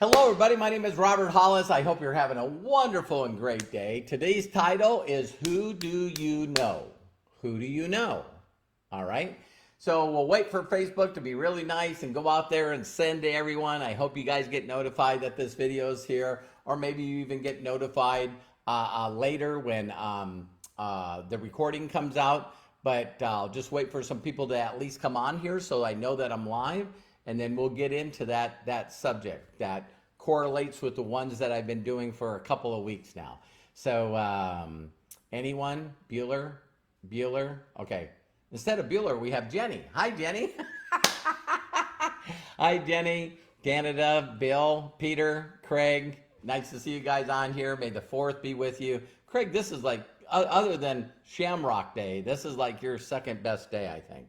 Hello, everybody. My name is Robert Hollis. I hope you're having a wonderful and great day. Today's title is Who Do You Know? Who do you know? All right. So we'll wait for Facebook to be really nice and go out there and send to everyone. I hope you guys get notified that this video is here, or maybe you even get notified later when the recording comes out. But I'll just wait for some people to at least come on here so I know that I'm live. And then we'll get into that subject that correlates with the ones that I've been doing for a couple of weeks now. So anyone? Bueller? Okay. Instead of Bueller, we have Jenny. Hi, Jenny. Hi, Jenny. Canada, Bill, Peter, Craig. Nice to see you guys on here. May the 4th be with you. Craig, this is like, other than Shamrock Day, this is like your second best day, I think.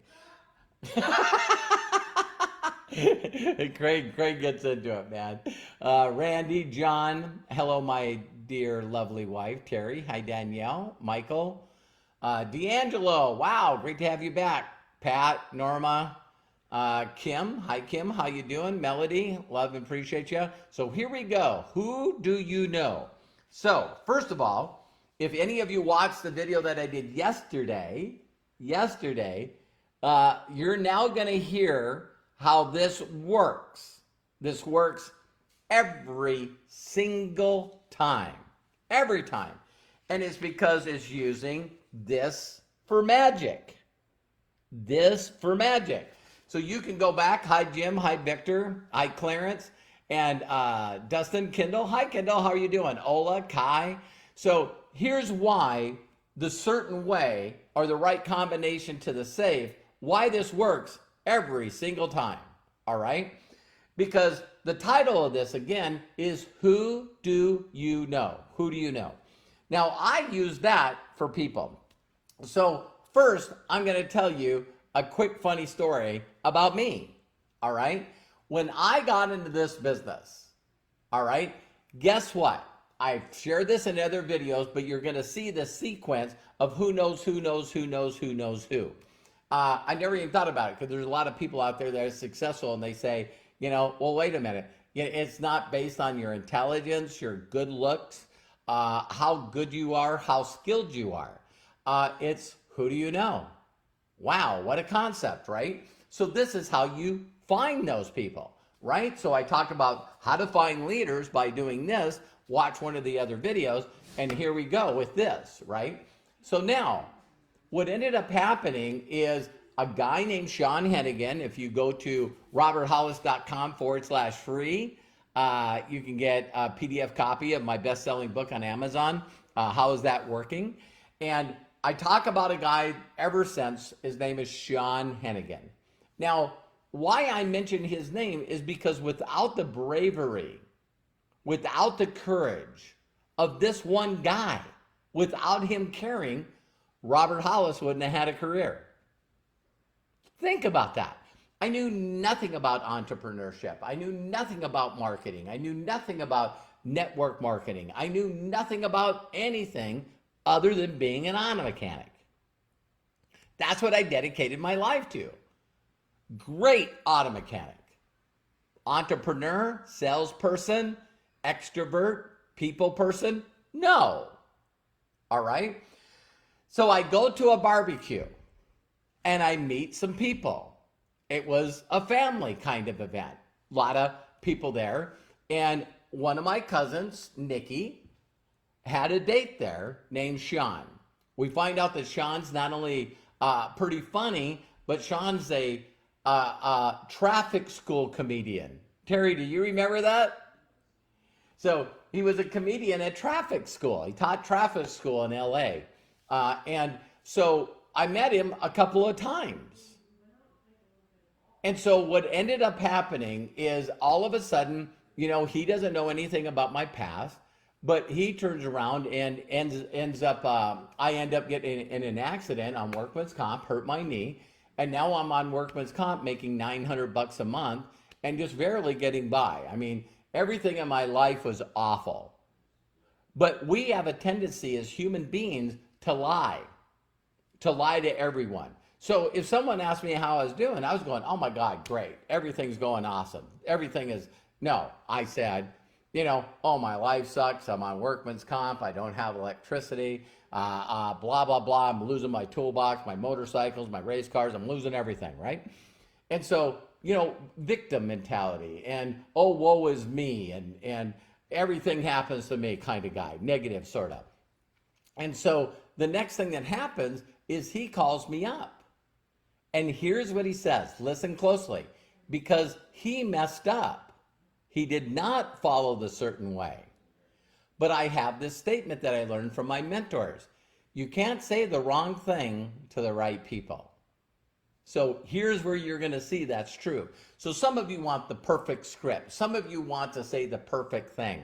Craig gets into it, man. Randy, John, hello, my dear lovely wife, Terry. Hi, Danielle, Michael, D'Angelo. Wow, great to have you back. Pat, Norma, Kim. Hi, Kim. How you doing? Melody, love and appreciate you. So here we go. Who do you know? So first of all, if any of you watched the video that I did yesterday, you're now going to hear how this works. This works every single time. Every time. And it's because it's using this for magic. This for magic. So you can go back. Hi, Jim. Hi, Victor. Hi, Clarence. And Dustin, Kendall. Hi, Kendall. How are you doing? Ola, Kai. So here's why the certain way or the right combination to the safe, why this works every single time, all right? Because the title of this, again, is Who Do You Know? Who do you know? Now, I use that for people. So first, I'm going to tell you a quick funny story about me, all right? When I got into this business, all right, guess what? I've shared this in other videos, but you're going to see the sequence of who knows who knows who knows who knows who. I never even thought about it because there's a lot of people out there that are successful and they say, well, wait a minute. It's not based on your intelligence, your good looks, how good you are, how skilled you are. It's who do you know? Wow, what a concept, right? So this is how you find those people, right? So I talk about how to find leaders by doing this. Watch one of the other videos, and here we go with this, right? So now, what ended up happening is a guy named Sean Hennigan. If you go to roberthollis.com/free, you can get a PDF copy of my best-selling book on Amazon. How is that working? And I talk about a guy ever since. His name is Sean Hennigan. Now, why I mention his name is because without the bravery, without the courage of this one guy, without him caring, Robert Hollis wouldn't have had a career. Think about that. I knew nothing about entrepreneurship. I knew nothing about marketing. I knew nothing about network marketing. I knew nothing about anything other than being an auto mechanic. That's what I dedicated my life to. Great auto mechanic. Entrepreneur, salesperson, extrovert, people person? No. All right? So I go to a barbecue and I meet some people. It was a family kind of event. A lot of people there. And one of my cousins, Nikki, had a date there named Sean. We find out that Sean's not only pretty funny, but Sean's a traffic school comedian. Terry, do you remember that? So he was a comedian at traffic school. He taught traffic school in LA. And so I met him a couple of times. And so what ended up happening is all of a sudden, he doesn't know anything about my past, but he turns around and ends up, I end up getting in an accident on workman's comp, hurt my knee. And now I'm on workman's comp making $900 a month and just barely getting by. I mean, everything in my life was awful. But we have a tendency as human beings to lie to everyone. So if someone asked me how I was doing, I was going, oh my God, great. Everything's going awesome. Everything is, no, I said, oh, my life sucks. I'm on workman's comp. I don't have electricity, blah, blah, blah. I'm losing my toolbox, my motorcycles, my race cars. I'm losing everything, right? And so, victim mentality and, oh, woe is me, and everything happens to me kind of guy, negative sort of. And so the next thing that happens is he calls me up. And here's what he says. Listen closely. Because he messed up. He did not follow the certain way. But I have this statement that I learned from my mentors. You can't say the wrong thing to the right people. So here's where you're going to see that's true. So some of you want the perfect script. Some of you want to say the perfect thing.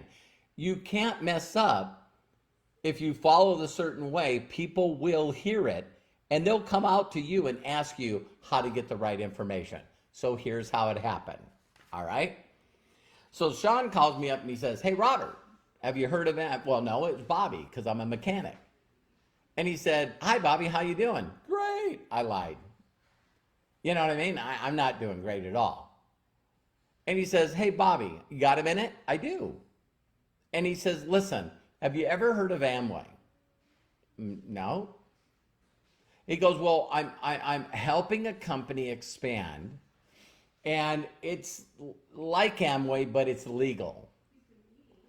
You can't mess up. If you follow the certain way, people will hear it. And they'll come out to you and ask you how to get the right information. So here's how it happened. All right? So Sean calls me up and he says, hey, Robert, have you heard of that? Well, no, it was Bobby because I'm a mechanic. And he said, hi, Bobby, how you doing? Great. I lied. You know what I mean? I'm not doing great at all. And he says, hey, Bobby, you got a minute? I do. And he says, listen, have you ever heard of Amway? No. He goes, well, I'm helping a company expand, and it's like Amway, but it's legal.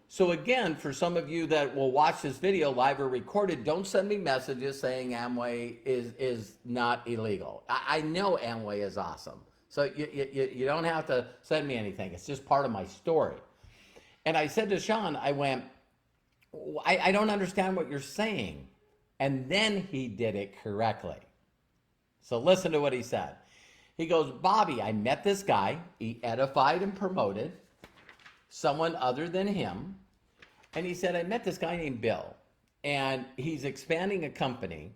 So again, for some of you that will watch this video live or recorded, don't send me messages saying Amway is not illegal. I know Amway is awesome. So you don't have to send me anything. It's just part of my story. And I said to Sean, I went, I don't understand what you're saying. And then he did it correctly. So listen to what he said. He goes, Bobby, I met this guy. He edified and promoted someone other than him. And he said, I met this guy named Bill. And he's expanding a company.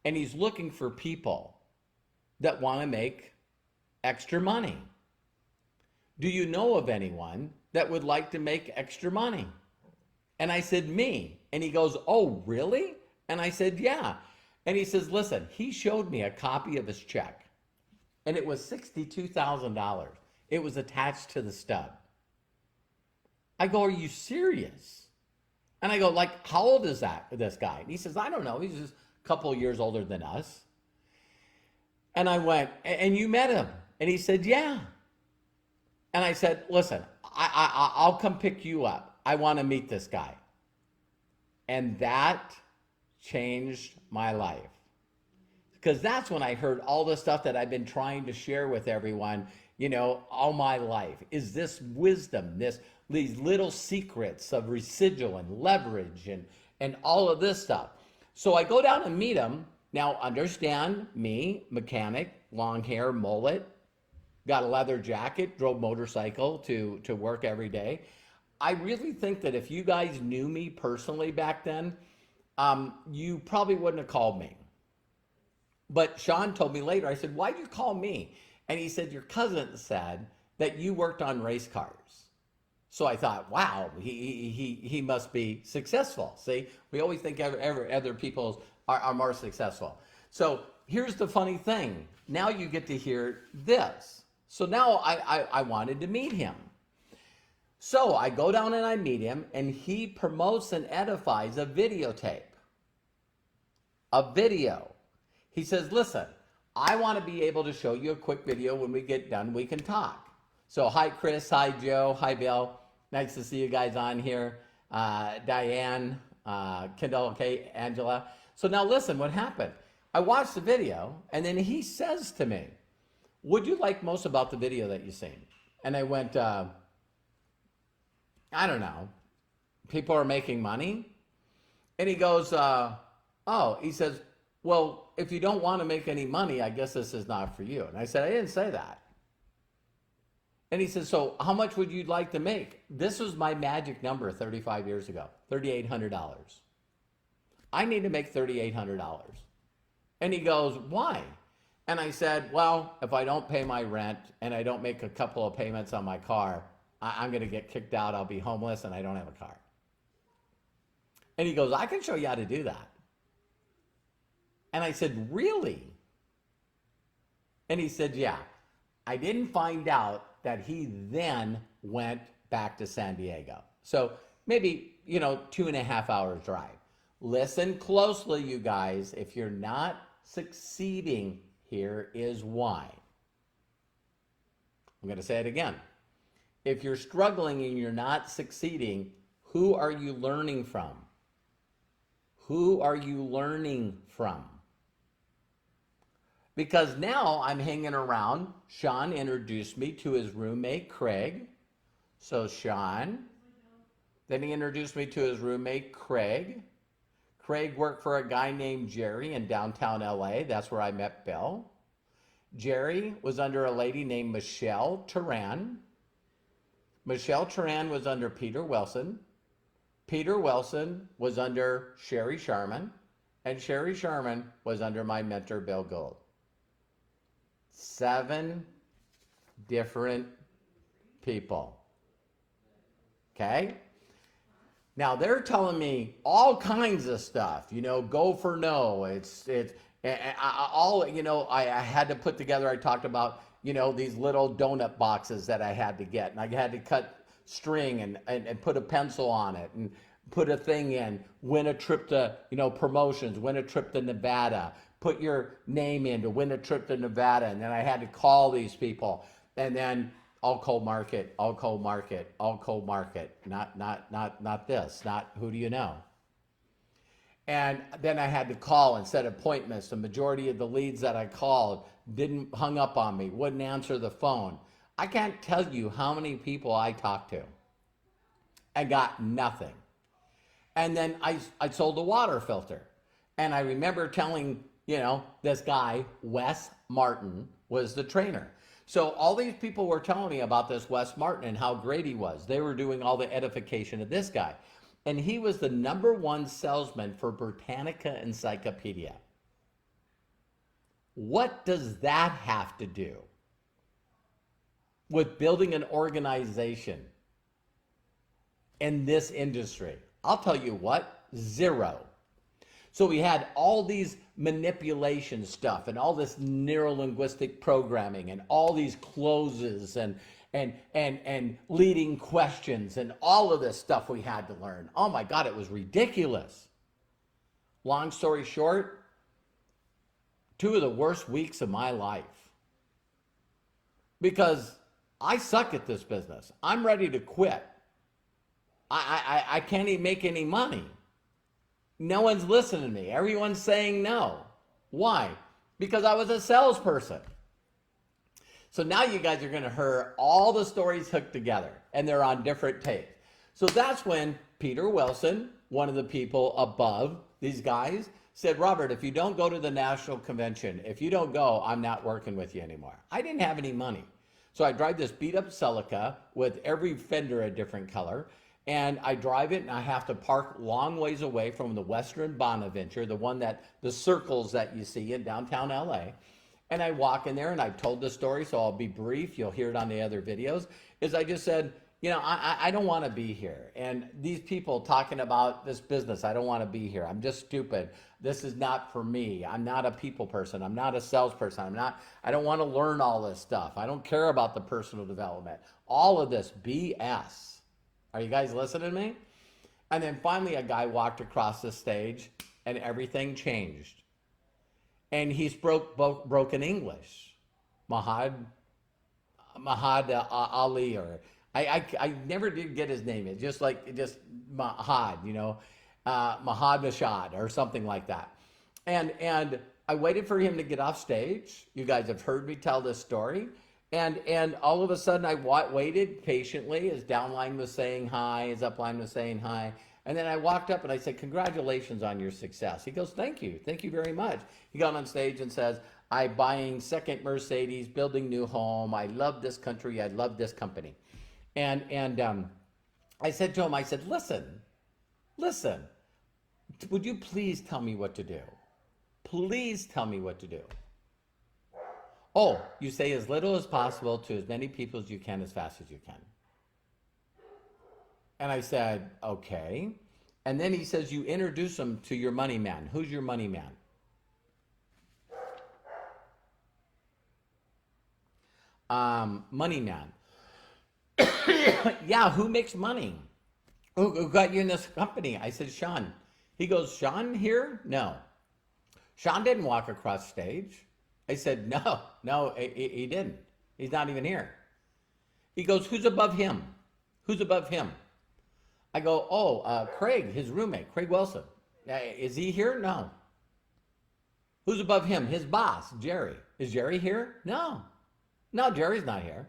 And he's looking for people that want to make extra money. Do you know of anyone that would like to make extra money? And I said, me. And he goes, oh, really? And I said, yeah. And he says, listen, he showed me a copy of his check. And it was $62,000. It was attached to the stub. I go, are you serious? And I go, like, how old is this guy? And he says, I don't know. He's just a couple of years older than us. And I went, and you met him? And he said, yeah. And I said, listen, I'll come pick you up. I want to meet this guy. And that changed my life. Because that's when I heard all the stuff that I've been trying to share with everyone, all my life. Is this wisdom, these little secrets of residual and leverage and all of this stuff. So I go down and meet him. Now understand me, mechanic, long hair, mullet, got a leather jacket, drove motorcycle to work every day. I really think that if you guys knew me personally back then, you probably wouldn't have called me. But Sean told me later, I said, why'd you call me? And he said, your cousin said that you worked on race cars. So I thought, wow, he must be successful. See, we always think other people are more successful. So here's the funny thing. Now you get to hear this. So now I wanted to meet him. So I go down and I meet him, and he promotes and edifies a videotape. A video. He says, listen, I want to be able to show you a quick video. When we get done, we can talk. So hi, Chris. Hi, Joe. Hi, Bill. Nice to see you guys on here. Diane, Kendall, okay, Angela. So now listen, what happened? I watched the video, and then he says to me, what'd you like most about the video that you seen? And I went, I don't know. People are making money? And he goes, he says, well, if you don't want to make any money, I guess this is not for you. And I said, I didn't say that. And he says, so how much would you like to make? This was my magic number 35 years ago, $3,800. I need to make $3,800. And he goes, why? And I said, well, if I don't pay my rent and I don't make a couple of payments on my car, I'm going to get kicked out. I'll be homeless and I don't have a car. And he goes, I can show you how to do that. And I said, really? And he said, yeah. I didn't find out that he then went back to San Diego. So maybe, 2.5 hours drive. Listen closely, you guys. If you're not succeeding, here is why. I'm going to say it again. If you're struggling and you're not succeeding, who are you learning from? Who are you learning from? Because now I'm hanging around. Sean introduced me to his roommate, Craig. So Sean, then he introduced me to his roommate, Craig. Craig worked for a guy named Jerry in downtown LA. That's where I met Bill. Jerry was under a lady named Michelle Turan. Michelle Turan was under Peter Wilson. Peter Wilson was under Sherry Sharman. And Sherry Sharman was under my mentor, Bill Gould. 7 different people. Okay? Now they're telling me all kinds of stuff, go for no. I had to put together, I talked about, these little donut boxes that I had to get. And I had to cut string and put a pencil on it and put a thing in, win a trip to, promotions, win a trip to Nevada, put your name in to win a trip to Nevada. And then I had to call these people. And then all cold market, all cold market, all cold market. Not this, not who do you know? And then I had to call and set appointments. The majority of the leads that I called didn't hung up on me, wouldn't answer the phone. I can't tell you how many people I talked to and got nothing. And then I sold a water filter. And I remember telling, this guy, Wes Martin, was the trainer. So all these people were telling me about this Wes Martin and how great he was. They were doing all the edification of this guy. And he was the #1 salesman for Britannica Encyclopedia. What does that have to do with building an organization in this industry? I'll tell you what, 0. So we had all these manipulation stuff and all this neuro-linguistic programming and all these closes and leading questions and all of this stuff we had to learn. Oh my God, it was ridiculous. Long story short, 2 of the worst weeks of my life. Because I suck at this business. I'm ready to quit. I can't even make any money. No one's listening to me. Everyone's saying no. Why? Because I was a salesperson. So now you guys are going to hear all the stories hooked together, and they're on different tapes. So that's when Peter Wilson, one of the people above these guys, said, Robert, if you don't go to the national convention, if you don't go, I'm not working with you anymore. I didn't have any money. So I drive this beat up Celica with every fender a different color. And I drive it and I have to park long ways away from the Western Bonaventure, the circles that you see in downtown LA. And I walk in there, and I've told this story, so I'll be brief. You'll hear it on the other videos. Is I just said, I don't want to be here. And these people talking about this business, I don't want to be here. I'm just stupid. This is not for me. I'm not a people person. I'm not a salesperson. I don't want to learn all this stuff. I don't care about the personal development. All of this BS. Are you guys listening to me? And then finally a guy walked across the stage and everything changed. And he spoke broken English. Mahad Ali, or I never did get his name. It's just Mahad, Mahad Mashad or something like that. And I waited for him to get off stage. You guys have heard me tell this story. And all of a sudden I waited patiently. His downline was saying hi, his upline was saying hi. And then I walked up and I said, congratulations on your success. He goes, thank you very much. He got on stage and says, I'm buying second Mercedes, building new home. I love this country, I love this company. And I said to him, listen, would you please tell me what to do? Please tell me what to do. Oh, you say as little as possible to as many people as you can, as fast as you can. And I said, okay. And then he says, you introduce them to your money man. Who's your money man? Money man. Yeah, who makes money? Who got you in this company? I said, Sean. He goes, Sean here? No. Sean didn't walk across stage. I said, no, he didn't. He's not even here. He goes, who's above him? Who's above him? I go, Craig, his roommate, Craig Wilson. Is he here? No. Who's above him? His boss, Jerry. Is Jerry here? No. No, Jerry's not here.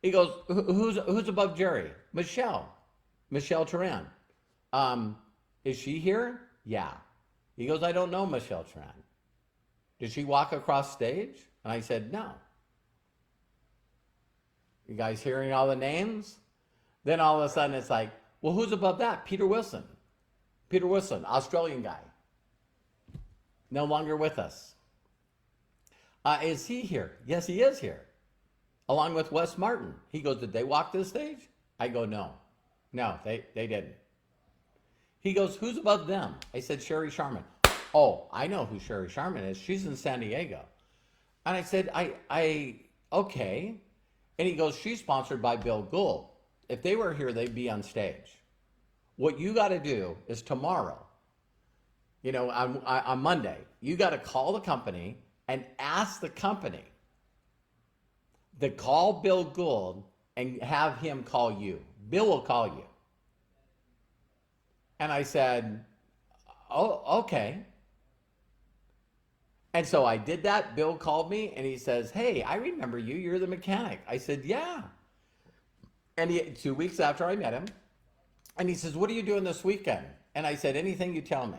He goes, who's above Jerry? Michelle Turan. Is she here? Yeah. He goes, I don't know Michelle Turan. Did she walk across stage? And I said, no. You guys hearing all the names? Then all of a sudden it's like, well, who's above that? Peter Wilson, Australian guy. No longer with us. Is he here? Yes, he is here. Along with Wes Martin. He goes, did they walk this stage? I go, no. No, they didn't. He goes, who's above them? I said, Sherry Sharman. Oh, I know who Sherry Sharman is. She's in San Diego. And I said, okay. And he goes, she's sponsored by Bill Gould. If they were here, they'd be on stage. What you got to do is tomorrow, on Monday, you got to call the company and ask the company to call Bill Gould and have him call you. Bill will call you. And I said, oh, okay. And so I did that. Bill called me and he says, hey, I remember you. You're the mechanic. I said, yeah. And 2 weeks after I met him, and he says, what are you doing this weekend? And I said, anything you tell me.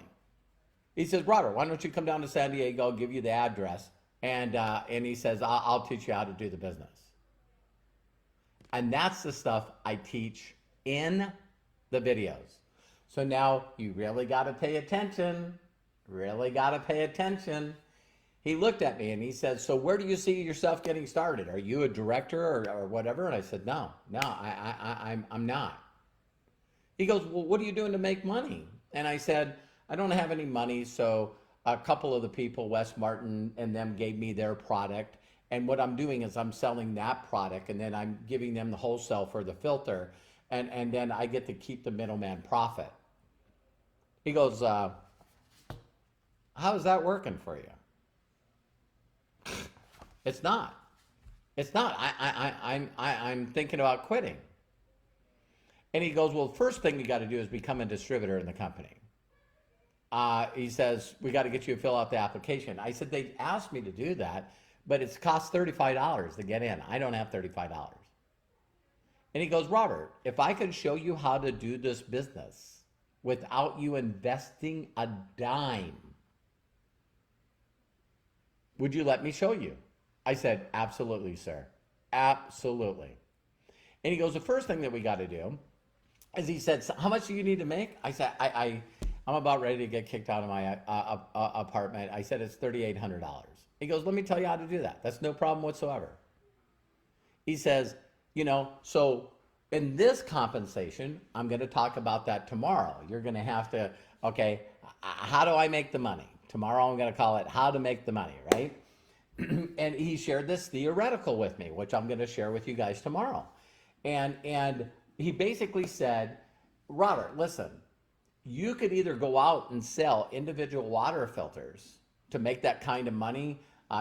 He says, Robert, why don't you come down to San Diego? I'll give you the address. And he says, I'll teach you how to do the business. And that's the stuff I teach in the videos. So now you really got to pay attention. Really got to pay attention. He looked at me and he said, so where do you see yourself getting started? Are you a director or whatever? And I said, no, I'm not. He goes, well, what are you doing to make money? And I said, I don't have any money. So a couple of the people, Wes Martin and them, gave me their product. And what I'm doing is I'm selling that product and then I'm giving them the wholesale for the filter. And then I get to keep the middleman profit. He goes, how's that working for you? It's not. I'm thinking about quitting. And he goes, well, first thing you got to do is become a distributor in the company. He says, we got to get you to fill out the application. I said, they asked me to do that, but it's cost $35 to get in. I don't have $35. And he goes, Robert, if I could show you how to do this business without you investing a dime, would you let me show you? I said, absolutely, sir. Absolutely. And he goes, the first thing that we got to do is, he said, so how much do you need to make? I said, I'm about ready to get kicked out of my apartment. I said, it's $3,800. He goes, let me tell you how to do that. That's no problem whatsoever. He says, so in this compensation, I'm going to talk about that tomorrow. You're going to have to, okay, how do I make the money? Tomorrow I'm going to call it how to make the money, right? And he shared this theoretical with me, which I'm going to share with you guys tomorrow. And he basically said, Robert, listen, you could either go out and sell individual water filters to make that kind of money.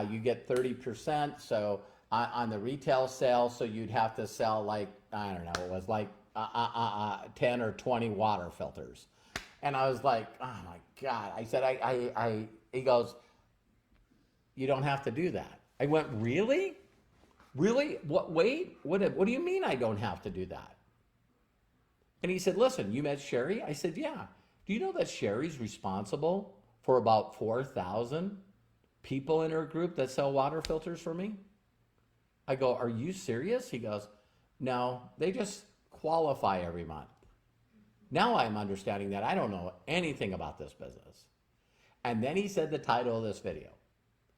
You get 30%. So on the retail sale, so you'd have to sell like, I don't know, it was like 10 or 20 water filters. And I was like, oh my God. I said, he goes, you don't have to do that. I went, really? Really? What, wait, what do you mean I don't have to do that? And he said, listen, you met Sherry? I said, yeah. Do you know that Sherry's responsible for about 4,000 people in her group that sell water filters for me? I go, are you serious? He goes, no, they just qualify every month. Now I'm understanding that I don't know anything about this business. And then he said the title of this video.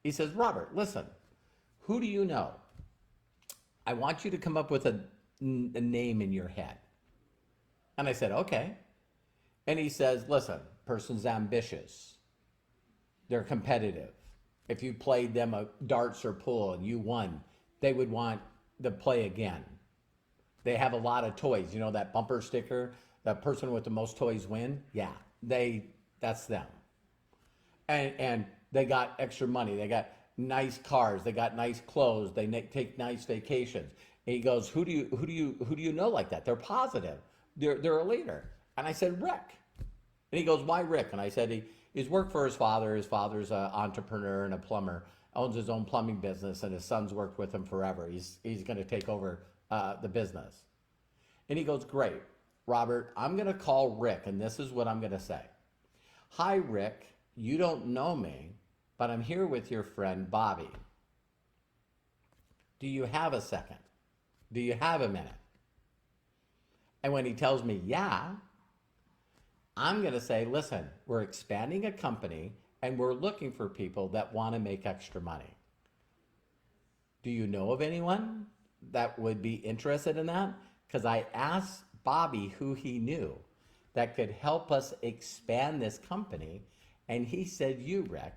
He says, Robert, listen, who do you know? I want you to come up with a name in your head. And I said, okay. And he says, listen, person's ambitious. They're competitive. If you played them a darts or pool and you won they would want to play again. They have a lot of toys. You know that bumper sticker, the person with the most toys win? Yeah, that's them. And they got extra money. They got nice cars. They got nice clothes. They take nice vacations. And he goes, who do you know like that? They're positive. They're a leader. And I said, Rick. And he goes, why Rick? And I said, he's worked for his father. His father's an entrepreneur and a plumber, owns his own plumbing business, and his son's worked with him forever. He's going to take over the business. And he goes, great, Robert, I'm going to call Rick, and this is what I'm going to say. Hi, Rick, you don't know me, but I'm here with your friend, Bobby. Do you have a second? Do you have a minute? And when he tells me, yeah, I'm going to say, listen, we're expanding a company, and we're looking for people that want to make extra money. Do you know of anyone that would be interested in that? Because I asked Bobby who he knew that could help us expand this company, and he said, you, Rick.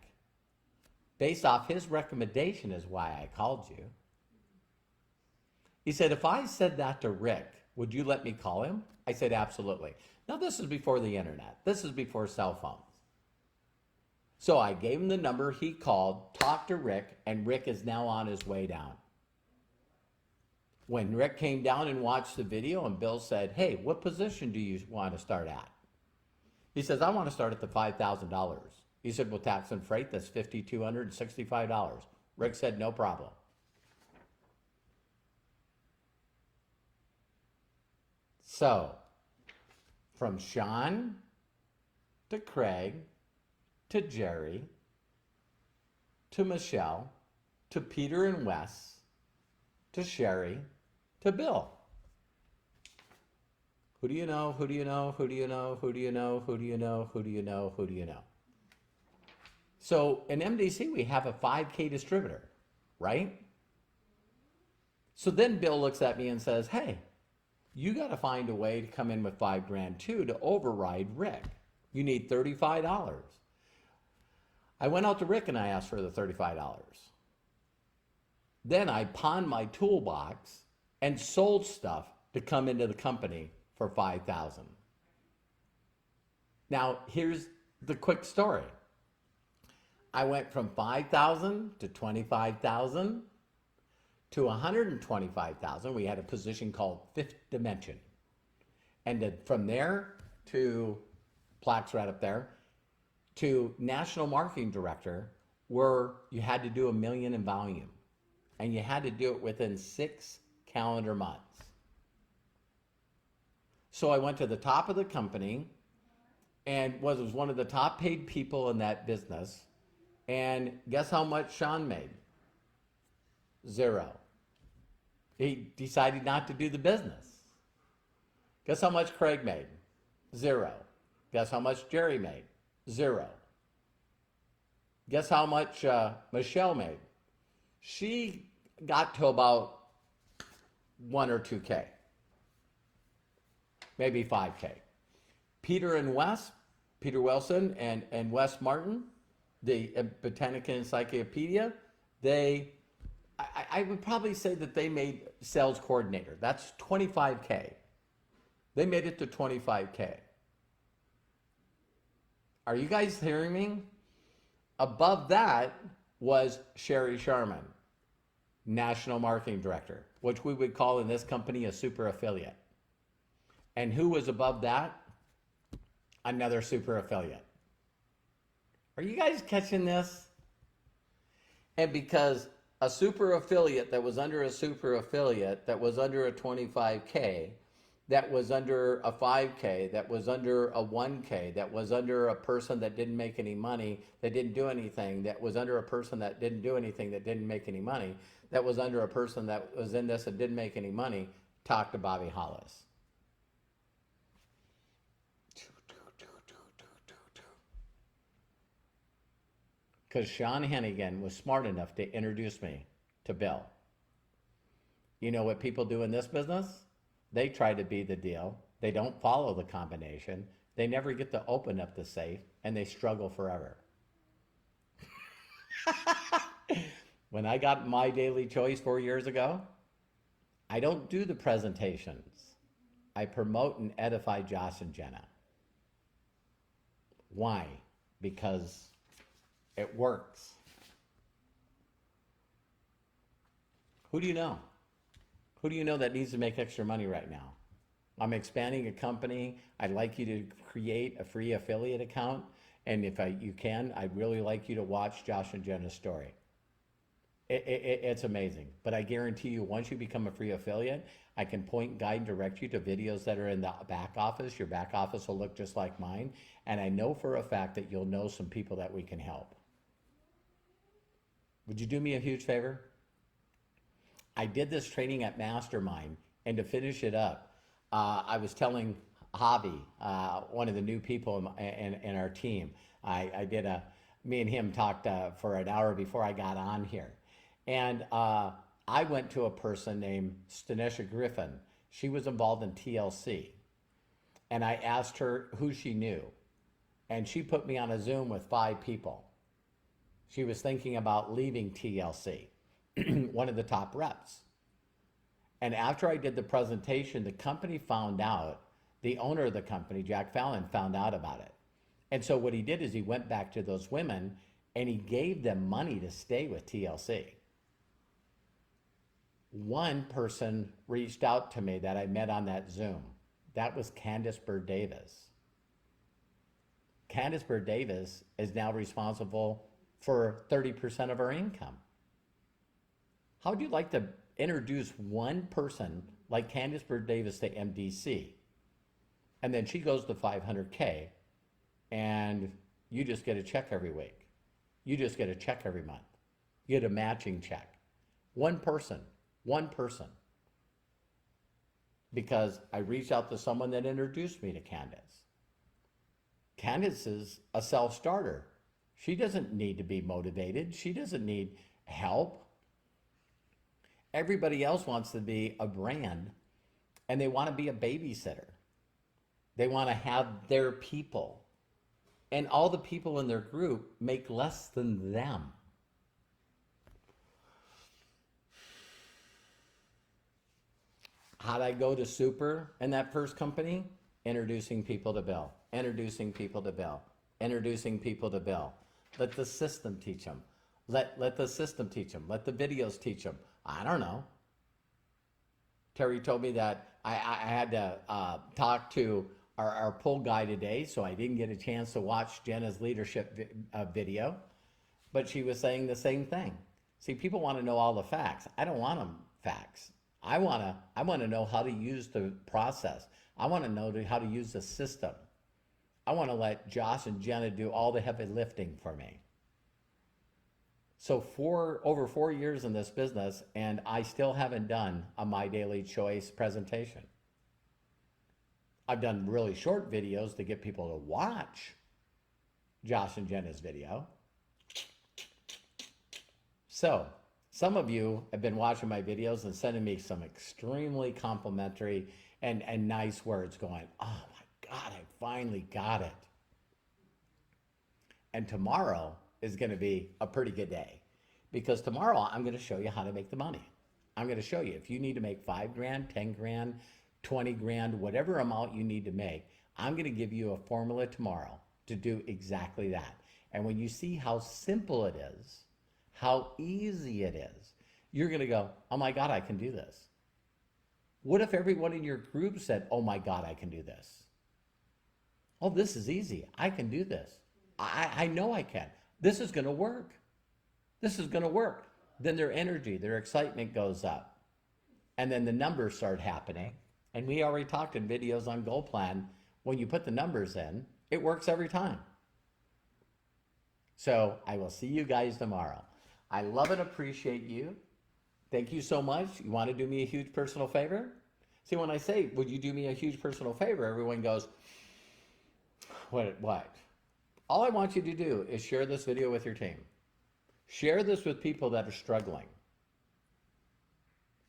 Based off his recommendation is why I called you. He said, if I said that to Rick, would you let me call him? I said, absolutely. Now, this is before the internet. This is before cell phones. So I gave him the number, he called, talked to Rick, and Rick is now on his way down. When Rick came down and watched the video and Bill said, hey, what position do you want to start at? He says, I want to start at the $5,000. He said, well, tax and freight, that's $5,265. Rick said, no problem. So, from Sean to Craig to Jerry to Michelle to Peter and Wes to Sherry to Bill. Who do you know? Who do you know? Who do you know? Who do you know? Who do you know? Who do you know? Who do you know? So in MDC, we have a 5K distributor, right? So then Bill looks at me and says, hey, you got to find a way to come in with $5,000 too to override Rick. You need $35. I went out to Rick and I asked for the $35. Then I pawned my toolbox and sold stuff to come into the company for $5,000. Now, here's the quick story. I went from $5,000 to $25,000 to $125,000. We had a position called Fifth Dimension. And from there to, plaques right up there, to National Marketing Director, where you had to do $1 million in volume. And you had to do it within 6 calendar months. So I went to the top of the company and was one of the top paid people in that business. And guess how much Sean made? 0. He decided not to do the business. Guess how much Craig made? 0. Guess how much Jerry made? 0. Guess how much Michelle made? She got to about 1 or 2K. Maybe 5K. Peter and Wes, Peter Wilson and Wes Martin, the Botanica Encyclopedia, I would probably say that they made sales coordinator. That's 25K. They made it to 25K. Are you guys hearing me? Above that was Sherry Sharman, National Marketing Director, which we would call in this company a super affiliate. And who was above that? Another super affiliate. Are you guys catching this? And because a super affiliate that was under a super affiliate that was under a 25K, that was under a 5K, that was under a 1K, that was under a person that didn't make any money, that didn't do anything, that was under a person that didn't do anything, that didn't make any money, that was under a person that was in this and didn't make any money, talk to Bobby Hollis. Because Sean Hennigan was smart enough to introduce me to Bill. You know what people do in this business? They try to be the deal. They don't follow the combination. They never get to open up the safe, and they struggle forever. When I got my daily choice 4 years ago, I don't do the presentations. I promote and edify Josh and Jenna. Why? Because it works. Who do you know? Who do you know that needs to make extra money right now? I'm expanding a company. I'd like you to create a free affiliate account. And if you can, I'd really like you to watch Josh and Jenna's story. It's amazing. But I guarantee you, once you become a free affiliate, I can point, guide, and direct you to videos that are in the back office. Your back office will look just like mine. And I know for a fact that you'll know some people that we can help. Would you do me a huge favor? I did this training at Mastermind, and to finish it up, I was telling Javi, one of the new people in our team, me and him talked for an hour before I got on here. And I went to a person named Stanisha Griffin. She was involved in TLC. And I asked her who she knew. And she put me on a Zoom with 5 people. She was thinking about leaving TLC, one of the top reps. And after I did the presentation, the company found out, the owner of the company, Jack Fallon, found out about it. And so what he did is he went back to those women and he gave them money to stay with TLC. One person reached out to me that I met on that Zoom. That was Candace Bird Davis. Candace Bird Davis is now responsible for 30% of our income. How would you like to introduce one person like Candace Bird Davis to MDC? And then she goes to 500K and you just get a check every week. You just get a check every month. You get a matching check. One person. Because I reached out to someone that introduced me to Candace. Candace is a self-starter. She doesn't need to be motivated. She doesn't need help. Everybody else wants to be a brand and they want to be a babysitter. They want to have their people. And all the people in their group make less than them. How'd I go to super in that first company? Introducing people to Bill. Introducing people to Bill. Introducing people to Bill. Let the system teach them. Let the system teach them. Let the videos teach them. I don't know. Terry told me that I had to talk to our poll guy today, so I didn't get a chance to watch Jenna's leadership video, but she was saying the same thing. See, people want to know all the facts. I don't want them facts. I want to know how to use the process. I want to know how to use the system. I want to let Josh and Jenna do all the heavy lifting for me. So over 4 years in this business, and I still haven't done a My Daily Choice presentation. I've done really short videos to get people to watch Josh and Jenna's video. So some of you have been watching my videos and sending me some extremely complimentary and nice words going, oh my God, I finally got it. And tomorrow is going to be a pretty good day because tomorrow I'm going to show you how to make the money. I'm going to show you if you need to make 5 grand, 10 grand, 20 grand, whatever amount you need to make, I'm going to give you a formula tomorrow to do exactly that. And when you see how simple it is, how easy it is, you're going to go, oh my God, I can do this. What if everyone in your group said, oh my God, I can do this? Oh, this is easy. I can do this. I know I can. This is going to work. This is going to work. Then their energy, their excitement goes up. And then the numbers start happening. And we already talked in videos on Goal Plan. When you put the numbers in, it works every time. So I will see you guys tomorrow. I love and appreciate you. Thank you so much. You want to do me a huge personal favor? See, when I say, would you do me a huge personal favor, everyone goes, what? All I want you to do is share this video with your team. Share this with people that are struggling.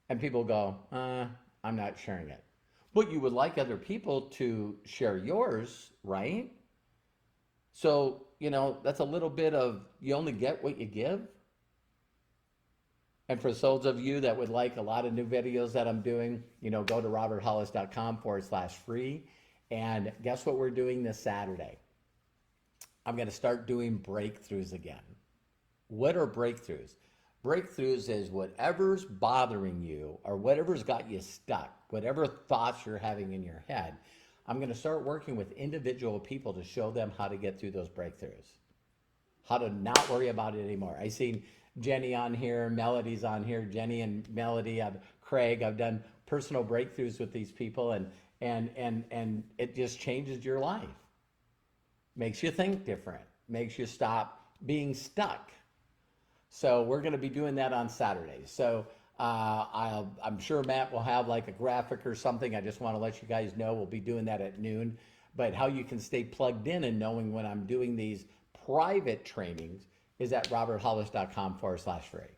And people go, I'm not sharing it. But you would like other people to share yours, right? So, that's a little bit of, you only get what you give. And for those of you that would like a lot of new videos that I'm doing, go to roberthollis.com/free. And guess what we're doing this Saturday? I'm going to start doing breakthroughs again. What are breakthroughs? Breakthroughs is whatever's bothering you or whatever's got you stuck, whatever thoughts you're having in your head. I'm going to start working with individual people to show them how to get through those breakthroughs, how to not worry about it anymore. I seen Jenny on here, Melody's on here, Jenny and Melody, Craig. I've done personal breakthroughs with these people, and it just changes your life. Makes you think different, makes you stop being stuck. So we're going to be doing that on Saturday. So I'm sure Matt will have like a graphic or something. I just want to let you guys know we'll be doing that at noon. But how you can stay plugged in and knowing when I'm doing these private trainings is at roberthollis.com/free.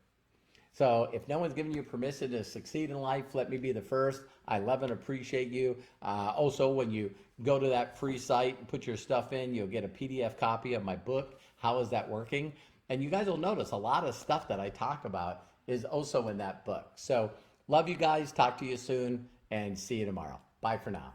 So if no one's giving you permission to succeed in life, let me be the first. I love and appreciate you. Also, when you go to that free site and put your stuff in, you'll get a PDF copy of my book, How Is That Working? And you guys will notice a lot of stuff that I talk about is also in that book. So love you guys. Talk to you soon and see you tomorrow. Bye for now.